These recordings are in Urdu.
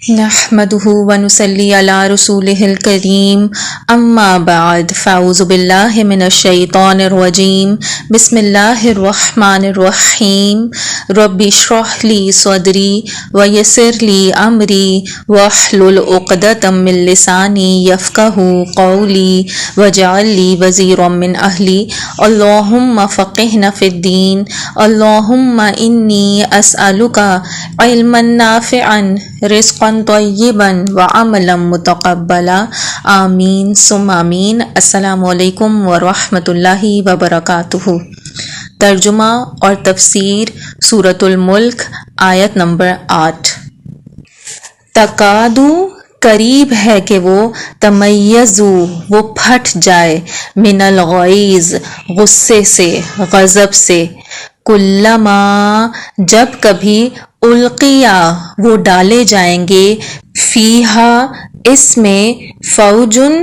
نحمده ونصلي على رسوله الكريم اما بعد فاعوذ بالله من الشيطان الرجيم بسم الله الرحمن الرحيم رب اشرح لي صدري ويسر لي امري واحلل عقدة من لساني يفقهوا قولي واجعل لي وزيرا من اهلي اللهم فقهنا في الدين اللهم اني اسالك علما نافعا رزقا طیبا وعملا متقبلا آمین ثم آمین۔ السلام علیکم ورحمۃ اللہ وبرکاتہ۔ ترجمہ اور تفسیر سورۃ الملک آیت نمبر 8۔ تکادو قریب ہے کہ وہ تمیزو وہ پھٹ جائے من الغیظ غصے سے، غضب سے، کلما جب کبھی القیا وہ ڈالے جائیں گے، فیہا اس میں، فوجن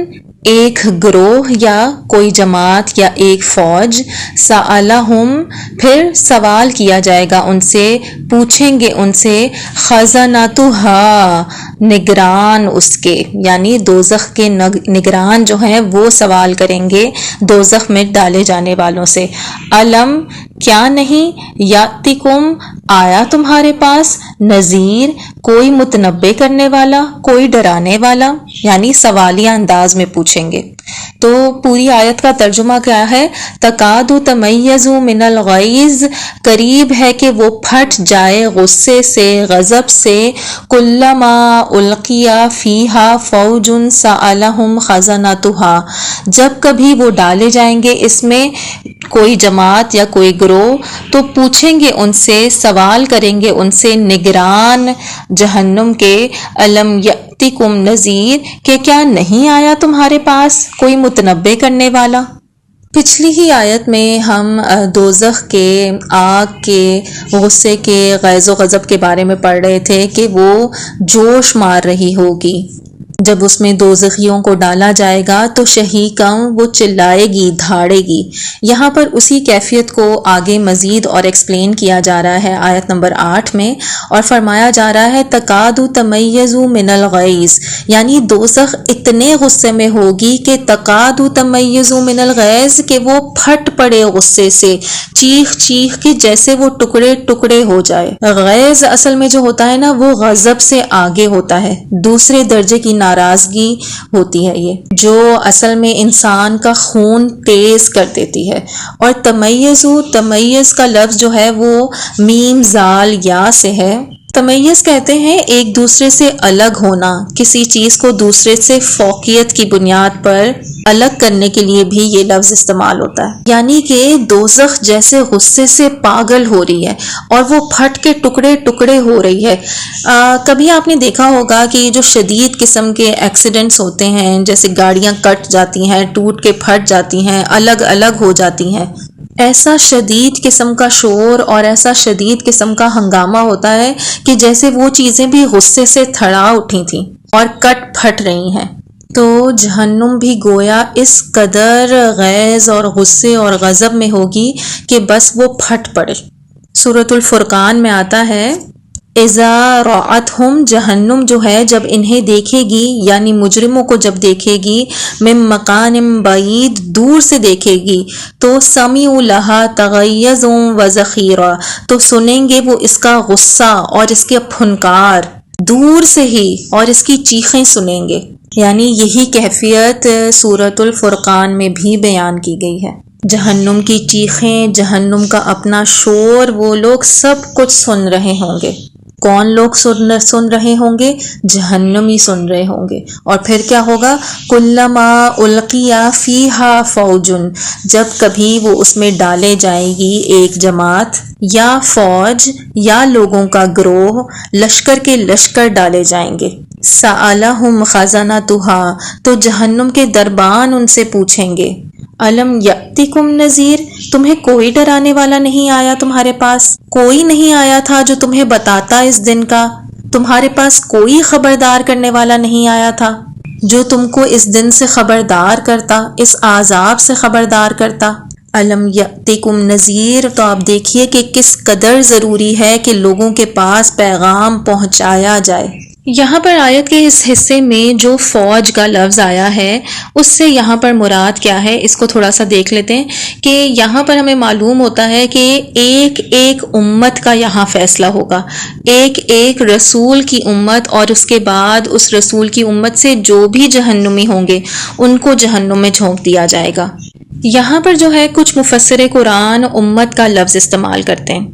ایک گروہ یا کوئی جماعت یا ایک فوج، سألہم پھر سوال کیا جائے گا ان سے، پوچھیں گے ان سے، خزنتہا نگران اس کے، یعنی دوزخ کے نگران جو ہیں وہ سوال کریں گے دوزخ میں ڈالے جانے والوں سے، علم کیا نہیں، یاتکم آیا تمہارے پاس، نذیر کوئی متنبع کرنے والا، کوئی ڈرانے والا، یعنی سوالیہ انداز میں پوچھیں گے۔ تو پوری آیت کا ترجمہ کیا ہے؟ تکاد تمیز من الغیظ، قریب ہے کہ وہ پھٹ جائے غصے سے، غضب سے، کلما القیا فیہا فوج سألہم خزنتہا جب کبھی وہ ڈالے جائیں گے اس میں کوئی جماعت یا کوئی گروہ، تو پوچھیں گے ان سے، سوال کریں گے ان سے نگران جہنم کے، علم یأتکم نذیر کہ کیا نہیں آیا تمہارے پاس کوئی متنبع کرنے والا۔ پچھلی ہی آیت میں ہم دوزخ کے، آگ کے، غصے کے، غیظ و غضب کے بارے میں پڑھ رہے تھے کہ وہ جوش مار رہی ہوگی۔ جب اس میں دوزخیوں کو ڈالا جائے گا تو شہیقاً وہ چلائے گی، دھاڑے گی۔ یہاں پر اسی کیفیت کو آگے مزید اور ایکسپلین کیا جا رہا ہے آیت نمبر 8 میں، اور فرمایا جا رہا ہے تکاد تمیز من الغیظ، یعنی دوزخ اتنے غصے میں ہوگی کہ تکاد تمیز من الغیظ کہ وہ پھٹ پڑے غصے سے، چیخ چیخ کے جیسے وہ ٹکڑے ٹکڑے ہو جائے۔ غیظ اصل میں جو ہوتا ہے نا وہ غضب سے آگے ہوتا ہے، دوسرے درجے کی ناراضگی ہوتی ہے یہ، جو اصل میں انسان کا خون تیز کر دیتی ہے۔ اور تمیز کا لفظ جو ہے وہ میم زال یا سے ہے۔ تمیز کہتے ہیں ایک دوسرے سے الگ ہونا، کسی چیز کو دوسرے سے فوقیت کی بنیاد پر الگ کرنے کے لیے بھی یہ لفظ استعمال ہوتا ہے، یعنی کہ دوزخ جیسے غصے سے پاگل ہو رہی ہے اور وہ پھٹ کے ٹکڑے ٹکڑے ہو رہی ہے۔ کبھی آپ نے دیکھا ہوگا کہ جو شدید قسم کے ایکسیڈنٹس ہوتے ہیں، جیسے گاڑیاں کٹ جاتی ہیں، ٹوٹ کے پھٹ جاتی ہیں، الگ الگ ہو جاتی ہیں، ایسا شدید قسم کا شور اور ایسا شدید قسم کا ہنگامہ ہوتا ہے کہ جیسے وہ چیزیں بھی غصے سے تھڑا اٹھی تھیں اور کٹ پھٹ رہی ہیں۔ تو جہنم بھی گویا اس قدر غیظ اور غصے اور غضب میں ہوگی کہ بس وہ پھٹ پڑے۔ سورۃ الفرقان میں آتا ہے اذا رأتہم، جہنم جو ہے جب انہیں دیکھے گی، یعنی مجرموں کو جب دیکھے گی، من مکان بعید دور سے دیکھے گی، تو سمعوا لہا تغیظا وزفیرا، تو سنیں گے وہ اس کا غصہ اور اس کے پھنکار دور سے ہی، اور اس کی چیخیں سنیں گے۔ یعنی یہی کیفیت سورۃ الفرقان میں بھی بیان کی گئی ہے۔ جہنم کی چیخیں، جہنم کا اپنا شور، وہ لوگ سب کچھ سن رہے ہوں گے۔ کون لوگ سن رہے ہوں گے؟ جہنمی سن رہے ہوں گے۔ اور پھر کیا ہوگا؟ کلما القیا فیہا فوجن، جب کبھی وہ اس میں ڈالے جائے گی ایک جماعت یا فوج یا لوگوں کا گروہ، لشکر کے لشکر ڈالے جائیں گے، سألہم خزنتہا تو جہنم کے دربان ان سے پوچھیں گے، علم یأتکم نذیر، تمہیں کوئی ڈرانے والا نہیں آیا تمہارے پاس؟ کوئی نہیں آیا تھا جو تمہیں بتاتا اس دن کا؟ تمہارے پاس کوئی خبردار کرنے والا نہیں آیا تھا جو تم کو اس دن سے خبردار کرتا، اس عذاب سے خبردار کرتا؟ علم یأتکم نذیر، تو آپ دیکھیے کہ کس قدر ضروری ہے کہ لوگوں کے پاس پیغام پہنچایا جائے۔ یہاں پر آیت کے اس حصے میں جو فوج کا لفظ آیا ہے اس سے یہاں پر مراد کیا ہے، اس کو تھوڑا سا دیکھ لیتے ہیں کہ یہاں پر ہمیں معلوم ہوتا ہے کہ ایک ایک امت کا یہاں فیصلہ ہوگا، ایک ایک رسول کی امت، اور اس کے بعد اس رسول کی امت سے جو بھی جہنمی ہوں گے ان کو جہنم میں جھونک دیا جائے گا۔ یہاں پر جو ہے کچھ مفسر قرآن امت کا لفظ استعمال کرتے ہیں۔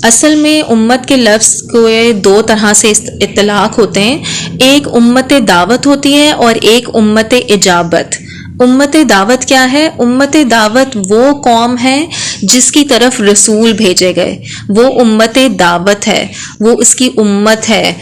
اصل میں امت کے لفظ کو دو طرح سے اطلاق ہوتے ہیں، ایک امت دعوت ہوتی ہے اور ایک امت اجابت۔ امت دعوت کیا ہے؟ امت دعوت وہ قوم ہے جس کی طرف رسول بھیجے گئے، وہ امت دعوت ہے، وہ اس کی امت ہے۔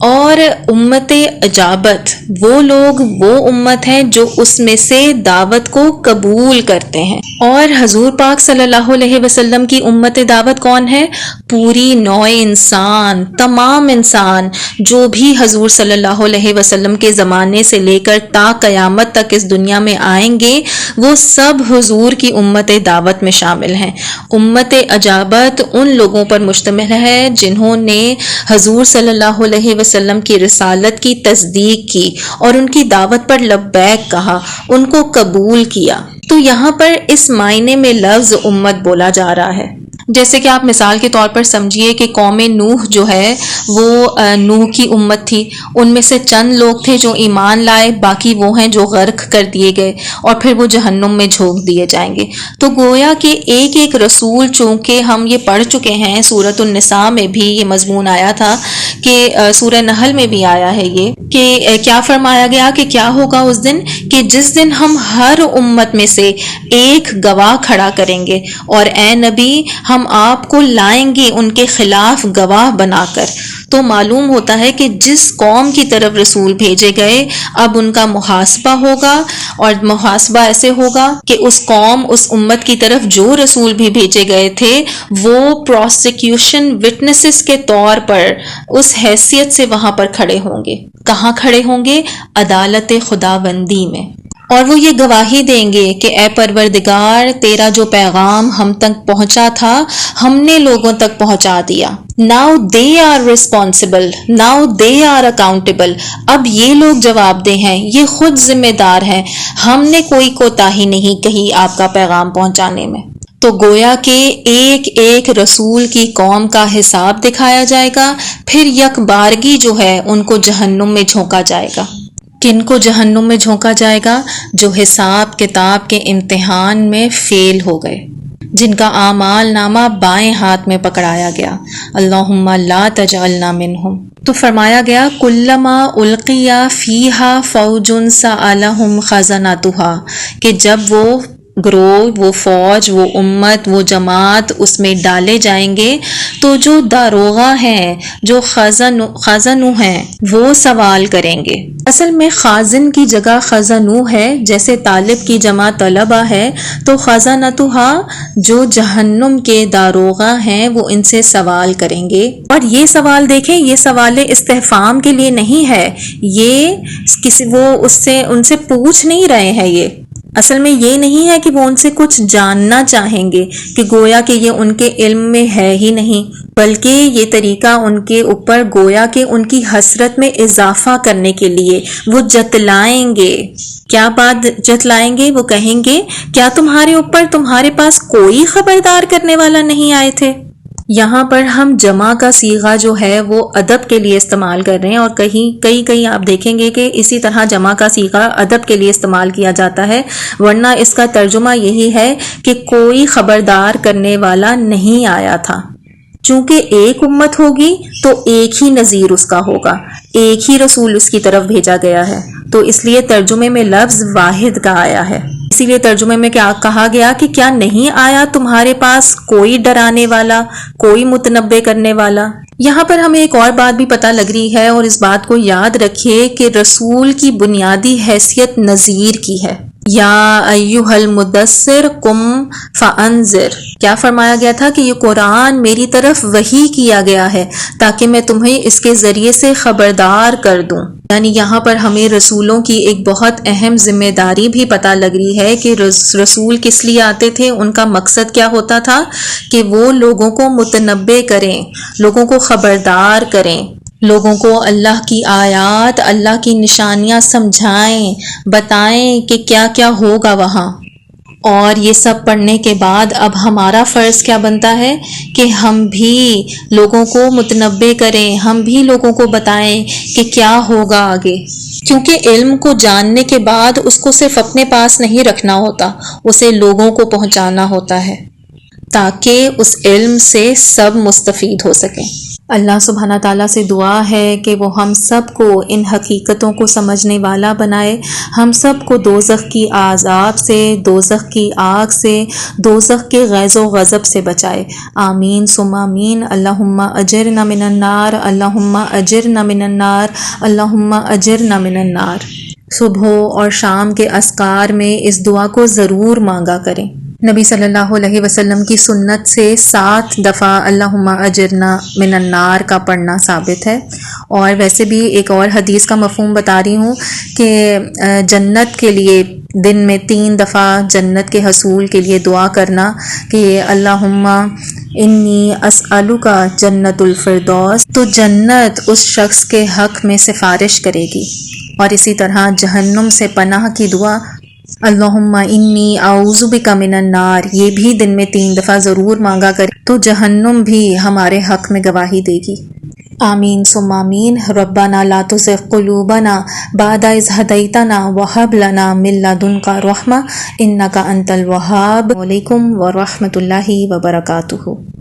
اور امت اجابت وہ لوگ، وہ امت ہے جو اس میں سے دعوت کو قبول کرتے ہیں۔ اور حضور پاک صلی اللہ علیہ وسلم کی امت دعوت کون ہے؟ پوری نوع انسان، تمام انسان جو بھی حضور صلی اللہ علیہ وسلم کے زمانے سے لے کر تا قیامت تک اس دنیا میں آئیں گے وہ سب حضور کی امت دعوت میں شامل ہیں۔ امت اجابت ان لوگوں پر مشتمل ہے جنہوں نے حضور صلی اللہ علیہ وسلم کی رسالت کی تصدیق کی اور ان کی دعوت پر لبیک کہا، ان کو قبول کیا۔ تو یہاں پر اس معنی میں لفظ امت بولا جا رہا ہے۔ جیسے کہ آپ مثال کے طور پر سمجھیے کہ قوم نوح جو ہے وہ نوح کی امت تھی، ان میں سے چند لوگ تھے جو ایمان لائے، باقی وہ ہیں جو غرق کر دیے گئے اور پھر وہ جہنم میں جھونک دیے جائیں گے۔ تو گویا کہ ایک ایک رسول، چونکہ ہم یہ پڑھ چکے ہیں سورۃ النساء میں بھی یہ مضمون آیا تھا کہ سورہ نحل میں بھی آیا ہے یہ کہ کیا فرمایا گیا کہ کیا ہوگا اس دن، کہ جس دن ہم ہر امت میں سے ایک گواہ کھڑا کریں گے اور اے نبی ہم آپ کو لائیں گے ان کے خلاف گواہ بنا کر۔ تو معلوم ہوتا ہے کہ جس قوم کی طرف رسول بھیجے گئے اب ان کا محاسبہ ہوگا، اور محاسبہ ایسے ہوگا کہ اس قوم، اس امت کی طرف جو رسول بھی بھیجے گئے تھے وہ پروسیکیوشن وٹنسز کے طور پر اس حیثیت سے وہاں پر کھڑے ہوں گے۔ کہاں کھڑے ہوں گے؟ عدالت خداوندی میں، اور وہ یہ گواہی دیں گے کہ اے پروردگار تیرا جو پیغام ہم تک پہنچا تھا ہم نے لوگوں تک پہنچا دیا۔ Now they are responsible, now they are accountable۔ اب یہ لوگ جواب دہ ہیں، یہ خود ذمہ دار ہیں، ہم نے کوئی کوتاہی نہیں کہی آپ کا پیغام پہنچانے میں۔ تو گویا کہ ایک ایک رسول کی قوم کا حساب دکھایا جائے گا، پھر یک بارگی جو ہے ان کو جہنم میں جھونکا جائے گا۔ کن کو جہنم میں جھونکا جائے گا؟ جو حساب کتاب کے امتحان میں فیل ہو گئے، جن کا اعمال نامہ بائیں ہاتھ میں پکڑایا گیا۔ اللہم لا تجعلنا منہم۔ تو فرمایا گیا کلما القی فیہا فوج سألہم خزنتہا، کہ جب وہ گروہ، وہ فوج، وہ امت، وہ جماعت اس میں ڈالے جائیں گے تو جو داروغہ ہیں، جو خازنو ہیں، وہ سوال کریں گے۔ اصل میں خازن کی جگہ خزنو ہے، جیسے طالب کی جمع طلبہ ہے، تو خزنتہا جو جہنم کے داروغہ ہیں وہ ان سے سوال کریں گے۔ اور یہ سوال دیکھیں، یہ سوال استفہام کے لیے نہیں ہے، یہ وہ ان سے پوچھ نہیں رہے ہیں، یہ اصل میں یہ نہیں ہے کہ وہ ان سے کچھ جاننا چاہیں گے کہ گویا کہ یہ ان کے علم میں ہے ہی نہیں، بلکہ یہ طریقہ ان کے اوپر گویا کہ ان کی حسرت میں اضافہ کرنے کے لیے وہ جتلائیں گے۔ کیا بات جتلائیں گے؟ وہ کہیں گے کیا تمہارے اوپر تمہارے پاس کوئی خبردار کرنے والا نہیں آئے تھے؟ یہاں پر ہم جمع کا صیغہ جو ہے وہ ادب کے لیے استعمال کر رہے ہیں، اور کہیں آپ دیکھیں گے کہ اسی طرح جمع کا صیغہ ادب کے لیے استعمال کیا جاتا ہے، ورنہ اس کا ترجمہ یہی ہے کہ کوئی خبردار کرنے والا نہیں آیا تھا۔ چونکہ ایک امت ہوگی تو ایک ہی نذیر اس کا ہوگا، ایک ہی رسول اس کی طرف بھیجا گیا ہے، تو اس لیے ترجمے میں لفظ واحد کا آیا ہے۔ اسی لیے ترجمے میں کیا کہا گیا کہ کیا نہیں آیا تمہارے پاس کوئی ڈرانے والا، کوئی متنبع کرنے والا۔ یہاں پر ہمیں ایک اور بات بھی پتہ لگ رہی ہے، اور اس بات کو یاد رکھیے کہ رسول کی بنیادی حیثیت نذیر کی ہے۔ یا ایھا المدثر قم فانذر، کیا فرمایا گیا تھا کہ یہ قرآن میری طرف وحی کیا گیا ہے تاکہ میں تمہیں اس کے ذریعے سے خبردار کر دوں۔ یعنی یہاں پر ہمیں رسولوں کی ایک بہت اہم ذمہ داری بھی پتہ لگ رہی ہے کہ رسول کس لیے آتے تھے، ان کا مقصد کیا ہوتا تھا کہ وہ لوگوں کو متنبع کریں، لوگوں کو خبردار کریں، لوگوں کو اللہ کی آیات، اللہ کی نشانیاں سمجھائیں، بتائیں کہ کیا کیا ہوگا وہاں۔ اور یہ سب پڑھنے کے بعد اب ہمارا فرض کیا بنتا ہے کہ ہم بھی لوگوں کو متنبع کریں، ہم بھی لوگوں کو بتائیں کہ کیا ہوگا آگے، کیونکہ علم کو جاننے کے بعد اس کو صرف اپنے پاس نہیں رکھنا ہوتا، اسے لوگوں کو پہنچانا ہوتا ہے تاکہ اس علم سے سب مستفید ہو سکیں۔ اللہ سبحانہ تعالیٰ سے دعا ہے کہ وہ ہم سب کو ان حقیقتوں کو سمجھنے والا بنائے، ہم سب کو دوزخ کی عذاب سے، دوزخ کی آگ سے، دوزخ کے غیظ و غضب سے بچائے۔ آمین ثم آمین۔ اللہم اجرنا من النار، اللہم اجرنا من النار، اللہم اجرنا من النار۔ صبح اور شام کے اذکار میں اس دعا کو ضرور مانگا کریں۔ نبی صلی اللہ علیہ وسلم کی سنت سے 7 دفعہ اللہم اجرنا من النار کا پڑھنا ثابت ہے۔ اور ویسے بھی ایک اور حدیث کا مفہوم بتا رہی ہوں کہ جنت کے لیے دن میں 3 دفعہ جنت کے حصول کے لیے دعا کرنا کہ اللہم انی اسألک جنت الفردوس، تو جنت اس شخص کے حق میں سفارش کرے گی۔ اور اسی طرح جہنم سے پناہ کی دعا اللہم انی اعوذ بک من النار، یہ بھی دن میں 3 دفعہ ضرور مانگا کرے تو جہنم بھی ہمارے حق میں گواہی دے گی۔ آمین ثم آمین۔ ربنا لا تزغ قلوبنا بعد اذ ہدیتنا وہب لنا من لدنک رحمۃ انک انت الوہاب۔ علیکم ورحمۃ اللہ وبرکاتہ۔